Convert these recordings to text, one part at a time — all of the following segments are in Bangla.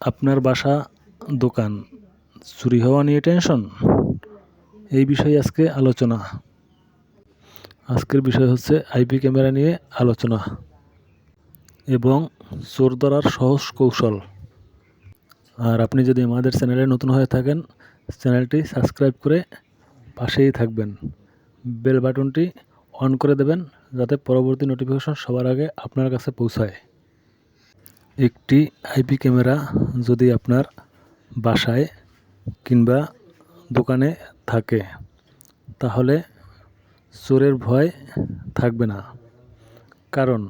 আপনার বাসা, দোকান চুরি হওয়া নিয়ে টেনশন? এই বিষয়ে আজকে আলোচনা। আজকের বিষয় হচ্ছে আইপি ক্যামেরা নিয়ে আলোচনা এবং চোর ধরার সহজ কৌশল। আর আপনি যদি আমাদের চ্যানেলে নতুন হয়ে থাকেন, চ্যানেলটি সাবস্ক্রাইব করে পাশেই থাকবেন। বেল বাটনটি অন করে দেবেন যাতে পরবর্তী নোটিফিকেশন সবার আগে আপনার কাছে পৌঁছায়। একটি আইপি ক্যামেরা যদি আপনার বাসায় কিংবা দোকানে থাকে তাহলে চোরের ভয় থাকবে না, কারণ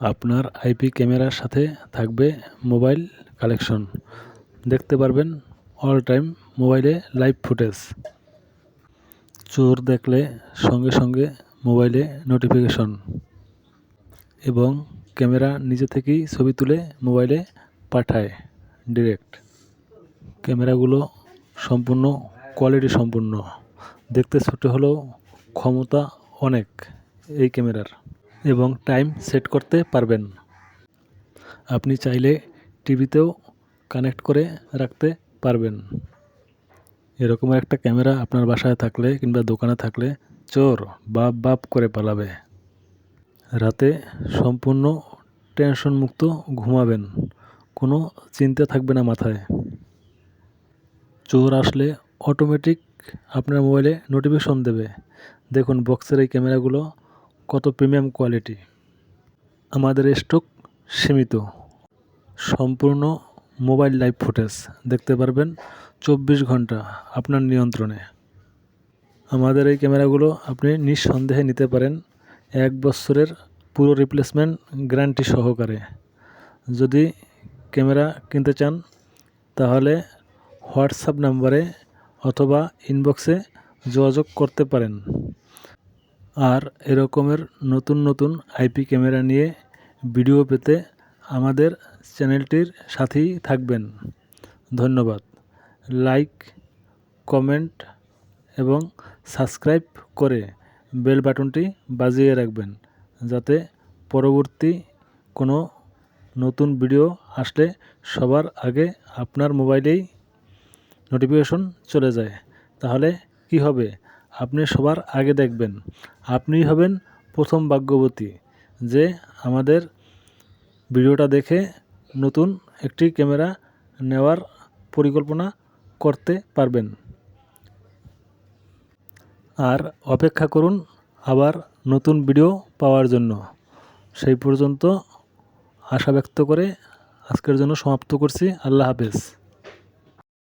আপনার আইপি ক্যামেরার সাথে থাকবে মোবাইল কালেকশন। দেখতে পারবেন অল টাইম মোবাইলে লাইভ ফুটেজ। চোর দেখলে সঙ্গে সঙ্গে মোবাইলে নোটিফিকেশন এবং ক্যামেরা নিজে থেকেই ছবি তুলে মোবাইলে পাঠায় ডিরেক্ট। ক্যামেরাগুলো সম্পূর্ণ কোয়ালিটি সম্পূর্ণ, দেখতে ছোট হলেও ক্ষমতা অনেক এই ক্যামেরার, এবং টাইম সেট করতে পারবেন। আপনি চাইলে টিভিতেও কানেক্ট করে রাখতে পারবেন। এরকম একটা ক্যামেরা আপনার বাসায় থাকলে কিংবা দোকানে থাকলে চোর বাপ বাপ করে পালাবে। রাতে সম্পূর্ণ টেনশন মুক্ত ঘুমাবেন, কোনো চিন্তা থাকবে না মাথায়। চোর আসলে অটোমেটিক আপনার মোবাইলে নোটিফিকেশন দেবে। দেখুন বক্সের এই ক্যামেরাগুলো কত প্রিমিয়াম কোয়ালিটি। আমাদের স্টক সীমিত, সম্পূর্ণ মোবাইল লাইভ ফুটেজ দেখতে পারবেন 24 ঘন্টা আপনার নিয়ন্ত্রণে। আমাদের এই ক্যামেরাগুলো আপনি নিঃসন্দেহে নিতে পারেন 1 বছরের পুরো রিপ্লেসমেন্ট গ্যারান্টি সহকারে। যদি ক্যামেরা কিনতে চান তাহলে হোয়াটসঅ্যাপ নাম্বারে অথবা ইনবক্সে যোগাযোগ করতে পারেন। আর এরকমের নতুন নতুন আইপি ক্যামেরা নিয়ে ভিডিও পেতে আমাদের চ্যানেলটির সাথেই থাকবেন। ধন্যবাদ। লাইক, কমেন্ট এবং সাবস্ক্রাইব করে বেল বাটনটি বাজিয়ে রাখবেন যাতে পরবর্তী কোনো নতুন ভিডিও আসলে সবার আগে আপনার মোবাইলেই নোটিফিকেশন চলে যায়। তাহলে কি হবে? আপনি সবার আগে দেখবেন। আপনিই হবেন প্রথম ভাগ্যবতী যে আমাদের ভিডিওটা দেখে নতুন একটি ক্যামেরা নেওয়ার পরিকল্পনা করতে পারবেন। আর অপেক্ষা করুন আবার নতুন ভিডিও পাওয়ার জন্য। সেই পর্যন্ত আশা ব্যক্ত করে আজকের জন্য সমাপ্ত করছি। আল্লাহ হাফেজ।